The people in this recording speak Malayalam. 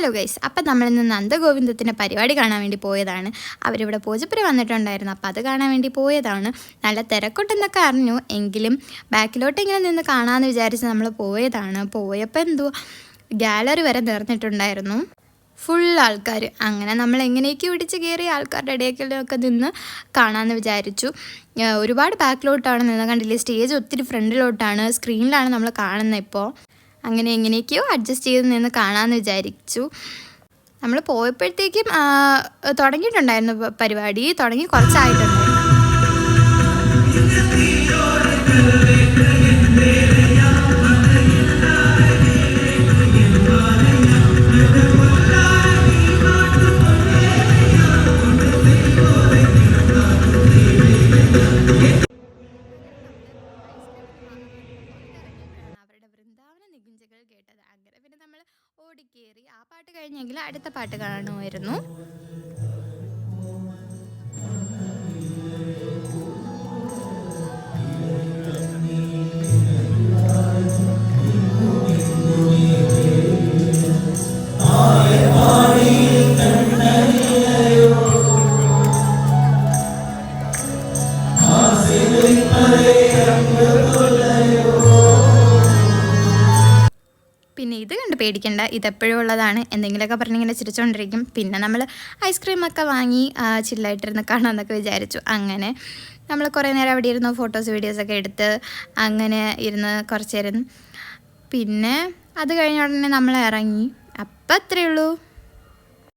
ഹലോ ഗൈസ്, അപ്പം നമ്മളിന്ന് നന്ദഗോവിന്ദത്തിൻ്റെ പരിപാടി കാണാൻ വേണ്ടി പോയതാണ്. അവരിവിടെ പൂജപ്പുര വന്നിട്ടുണ്ടായിരുന്നു, അപ്പം അത് കാണാൻ വേണ്ടി പോയതാണ്. നല്ല തിരക്കൊട്ടെന്നൊക്കെ അറിഞ്ഞു, എങ്കിലും ബാക്കിലോട്ട് ഇങ്ങനെ നിന്ന് കാണാമെന്ന് വിചാരിച്ച് നമ്മൾ പോയതാണ്. പോയപ്പോൾ എന്തോ ഗാലറി വരെ നിറഞ്ഞിട്ടുണ്ടായിരുന്നു, ഫുൾ ആൾക്കാർ. അങ്ങനെ നമ്മൾ എങ്ങനെയൊക്കെ പിടിച്ച് കയറി ആൾക്കാരുടെ ഇടയ്ക്കൊക്കെ നിന്ന് കാണാമെന്ന് വിചാരിച്ചു. ഒരുപാട് ബാക്കിലോട്ടാണ് നിന്ന്, കണ്ടില്ലേ? സ്റ്റേജ് ഒത്തിരി ഫ്രണ്ടിലോട്ടാണ്, സ്ക്രീനിലാണ് നമ്മൾ കാണുന്നത്. ഇപ്പോൾ അങ്ങനെ എങ്ങനെയൊക്കെയോ അഡ്ജസ്റ്റ് ചെയ്ത് നിന്ന് കാണാമെന്ന് വിചാരിച്ചു. നമ്മൾ പോയപ്പോഴത്തേക്കും തുടങ്ങിയിട്ടുണ്ടായിരുന്നു പരിപാടി, തുടങ്ങി കുറച്ചായിട്ടുണ്ടായിരുന്നു. കേട്ടത് അങ്ങനെ പിന്നെ നമ്മൾ ഓടിക്കേറി. ആ പാട്ട് കഴിഞ്ഞെങ്കിൽ അടുത്ത പാട്ട് കാണുമായിരുന്നു. പിന്നെ ഇത് കണ്ട് പേടിക്കണ്ട, ഇതെപ്പോഴും ഉള്ളതാണ്. എന്തെങ്കിലുമൊക്കെ പറഞ്ഞിങ്ങനെ ചിരിച്ചുകൊണ്ടിരിക്കും. പിന്നെ നമ്മൾ ഐസ്ക്രീമൊക്കെ വാങ്ങി ചില്ലായിട്ടിരുന്ന് കാണാമെന്നൊക്കെ വിചാരിച്ചു. അങ്ങനെ നമ്മൾ കുറേ നേരം അവിടെ ഇരുന്നു, ഫോട്ടോസ് വീഡിയോസൊക്കെ എടുത്ത് അങ്ങനെ ഇരുന്ന് കുറച്ച് നേരം. പിന്നെ അത് കഴിഞ്ഞ ഉടനെ നമ്മൾ ഇറങ്ങി. അപ്പം അത്രയേ ഉള്ളൂ.